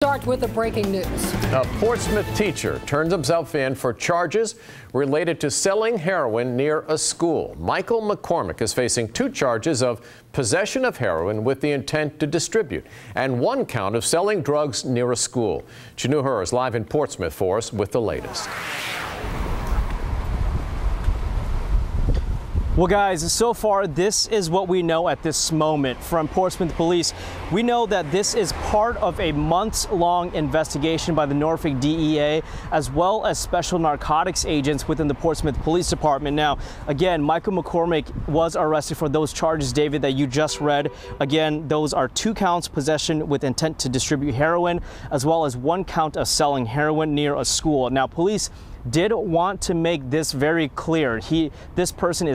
start with the breaking news. A Portsmouth teacher turns himself in for charges related to selling heroin near a school. Michael McCormick is facing 2 charges of possession of heroin with the intent to distribute and 1 count of selling drugs near a school. Chanu is live in Portsmouth for us with the latest. Well, guys, so far, this is what we know at this moment from Portsmouth Police. We know that this is part of a months-long investigation by the Norfolk DEA, as well as special narcotics agents within the Portsmouth Police Department. Now, again, Michael McCormick was arrested for those charges, David, that you just read. Again, those are 2 counts, possession with intent to distribute heroin, as well as 1 count of selling heroin near a school. Now, police did want to make this very clear. This person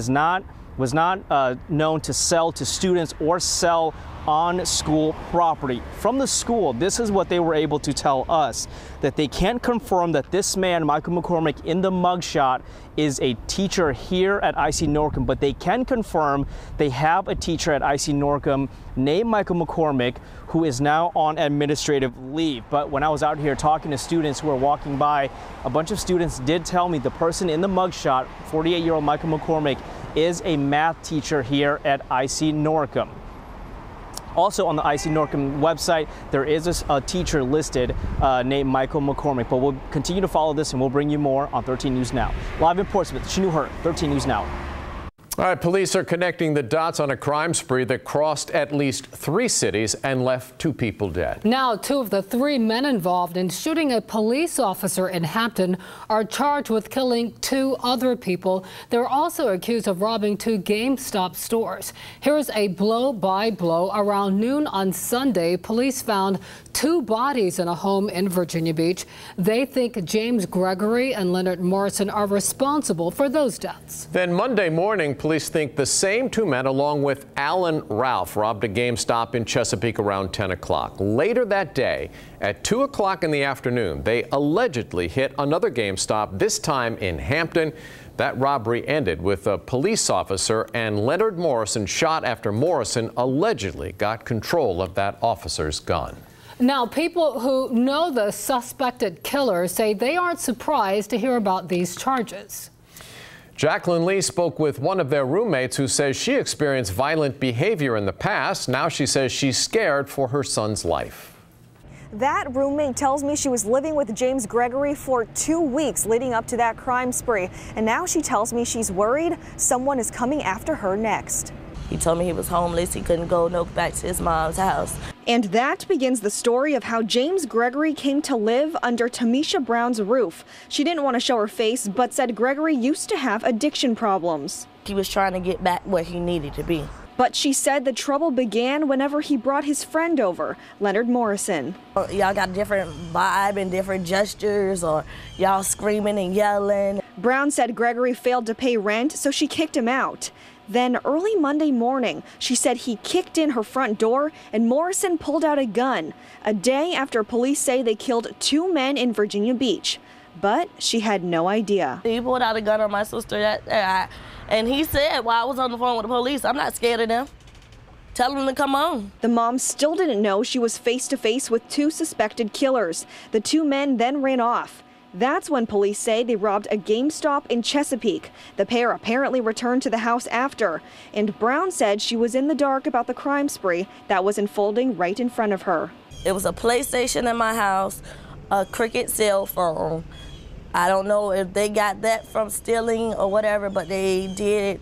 was not known to sell to students or sell on school property. From the school, this is what they were able to tell us, that they can't confirm that this man, Michael McCormick, in the mugshot is a teacher here at IC Norcom, but they can confirm they have a teacher at IC Norcom named Michael McCormick who is now on administrative leave. But when I was out here talking to students who were walking by, a bunch of students did tell me the person in the mugshot, 48-year-old Michael McCormick, is a math teacher here at IC Norcom. Also on the IC Norcom website, there is a teacher listed named Michael McCormick, but we'll continue to follow this and we'll bring you more on 13 News Now. Live in Portsmouth, Chanu, 13 News Now. All right, police are connecting the dots on a crime spree that crossed at least 3 cities and left 2 people dead. Now, 2 of the 3 men involved in shooting a police officer in Hampton are charged with killing 2 other people. They're also accused of robbing 2 GameStop stores. Here's a blow-by-blow. Around noon on Sunday, police found 2 bodies in a home in Virginia Beach. They think James Gregory and Leonard Morrison are responsible for those deaths. Then Monday morning, police think the same 2 men, along with Alan Ralph, robbed a GameStop in Chesapeake around 10 o'clock. Later that day, at 2 o'clock in the afternoon, they allegedly hit another GameStop, this time in Hampton. That robbery ended with a police officer and Leonard Morrison shot after Morrison allegedly got control of that officer's gun. Now, people who know the suspected killer say they aren't surprised to hear about these charges. Jacqueline Lee spoke with one of their roommates who says she experienced violent behavior in the past. Now she says she's scared for her son's life. That roommate tells me she was living with James Gregory for 2 weeks leading up to that crime spree. And now she tells me she's worried someone is coming after her next. He told me he was homeless. He couldn't go back to his mom's house. And that begins the story of how James Gregory came to live under Tamisha Brown's roof. She didn't want to show her face, but said Gregory used to have addiction problems. He was trying to get back where he needed to be. But she said the trouble began whenever he brought his friend over, Leonard Morrison. Y'all got a different vibe and different gestures, or y'all screaming and yelling. Brown said Gregory failed to pay rent, so she kicked him out. Then early Monday morning, she said he kicked in her front door and Morrison pulled out a gun, a day after police say they killed 2 men in Virginia Beach. But she had no idea. He pulled out a gun on my sister and he said while I was on the phone with the police, I'm not scared of them. Tell them to come on. The mom still didn't know she was face to face with 2 suspected killers. The 2 men then ran off. That's when police say they robbed a GameStop in Chesapeake. The pair apparently returned to the house after, and Brown said she was in the dark about the crime spree that was unfolding right in front of her. It was a PlayStation in my house, a Cricket cell phone. I don't know if they got that from stealing or whatever, but they did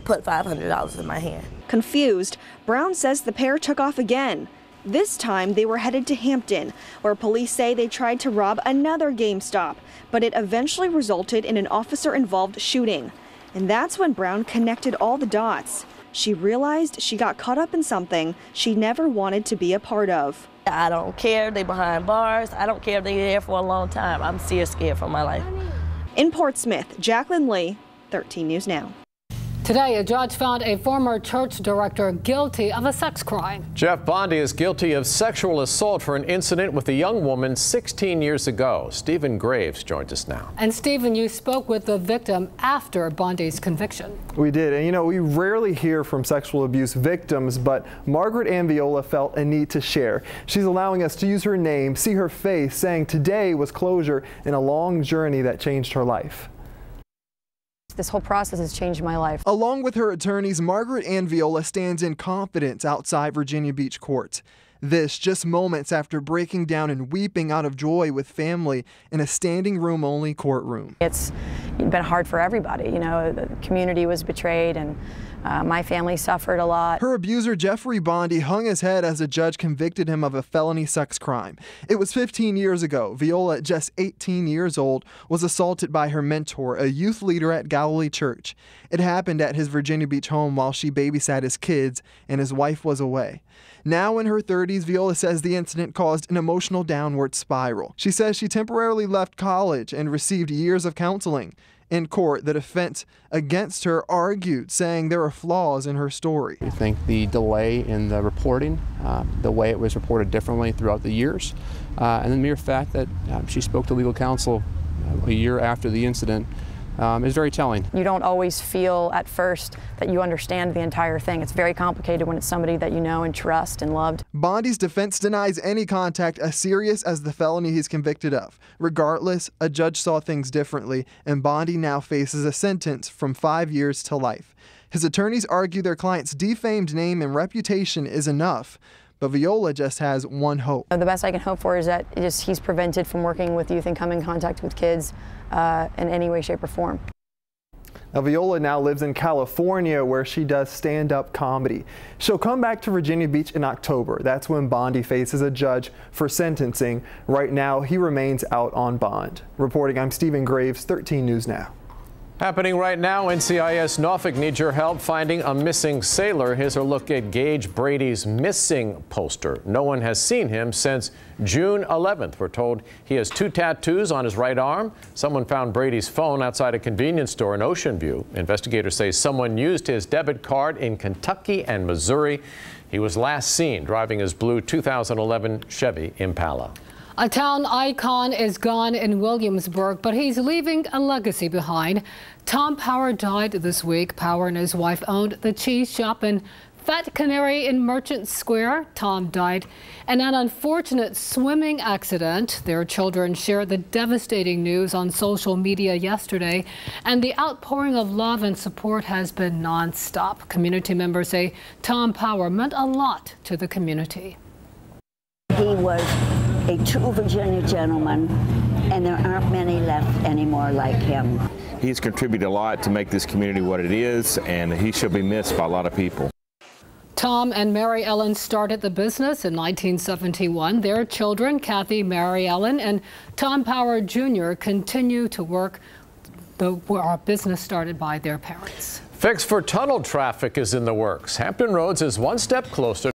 put $500 in my hand. Confused, Brown says the pair took off again. This time, they were headed to Hampton, where police say they tried to rob another GameStop, but it eventually resulted in an officer-involved shooting. And that's when Brown connected all the dots. She realized she got caught up in something she never wanted to be a part of. I don't care if they're behind bars. I don't care if they're there for a long time. I'm still scared for my life. In Portsmouth, Jacqueline Lee, 13 News Now. Today, a judge found a former church director guilty of a sex crime. Jeff Bondi is guilty of sexual assault for an incident with a young woman 16 years ago. Stephen Graves joins us now. And Stephen, you spoke with the victim after Bondi's conviction. We did. And you know, we rarely hear from sexual abuse victims, but Margaret Ann Viola felt a need to share. She's allowing us to use her name, see her face, saying today was closure in a long journey that changed her life. This whole process has changed my life. Along with her attorneys, Margaret Ann Viola stands in confidence outside Virginia Beach court. This just moments after breaking down and weeping out of joy with family in a standing room only courtroom. It's been hard for everybody. You know, the community was betrayed and my family suffered a lot. Her abuser, Jeffrey Bondi, hung his head as a judge convicted him of a felony sex crime. It was 15 years ago. Viola, at just 18 years old, was assaulted by her mentor, a youth leader at Galilee Church. It happened at his Virginia Beach home while she babysat his kids and his wife was away. Now in her 30s, Viola says the incident caused an emotional downward spiral. She says she temporarily left college and received years of counseling. In court, the defense against her argued, saying there are flaws in her story. I think the delay in the reporting, the way it was reported differently throughout the years, and the mere fact that she spoke to legal counsel a year after the incident is very telling. You don't always feel at first that you understand the entire thing. It's very complicated when it's somebody that you know and trust and loved. Bondi's defense denies any contact as serious as the felony he's convicted of. Regardless, a judge saw things differently, and Bondi now faces a sentence from 5 years to life. His attorneys argue their client's defamed name and reputation is enough, but Viola just has one hope. The best I can hope for is that he's prevented from working with youth and coming in contact with kids in any way, shape, or form. Now, Viola now lives in California, where she does stand-up comedy. She'll come back to Virginia Beach in October. That's when Bondi faces a judge for sentencing. Right now, he remains out on bond. Reporting, I'm Stephen Graves, 13 News Now. Happening right now, NCIS Norfolk needs your help finding a missing sailor. Here's a look at Gage Brady's missing poster. No one has seen him since June 11th. We're told he has 2 tattoos on his right arm. Someone found Brady's phone outside a convenience store in Ocean View. Investigators say someone used his debit card in Kentucky and Missouri. He was last seen driving his blue 2011 Chevy Impala. A town icon is gone in Williamsburg, but he's leaving a legacy behind. Tom Power died this week. Power and his wife owned the cheese shop in Fat Canary in Merchant Square. Tom died in an unfortunate swimming accident. Their children shared the devastating news on social media yesterday, and the outpouring of love and support has been nonstop. Community members say Tom Power meant a lot to the community. He was a true Virginia gentleman, and there aren't many left anymore like him. He's contributed a lot to make this community what it is, and he shall be missed by a lot of people. Tom and Mary Ellen started the business in 1971. Their children, Kathy, Mary Ellen, and Tom Power Jr., continue to work the business started by their parents. Fix for tunnel traffic is in the works. Hampton Roads is one step closer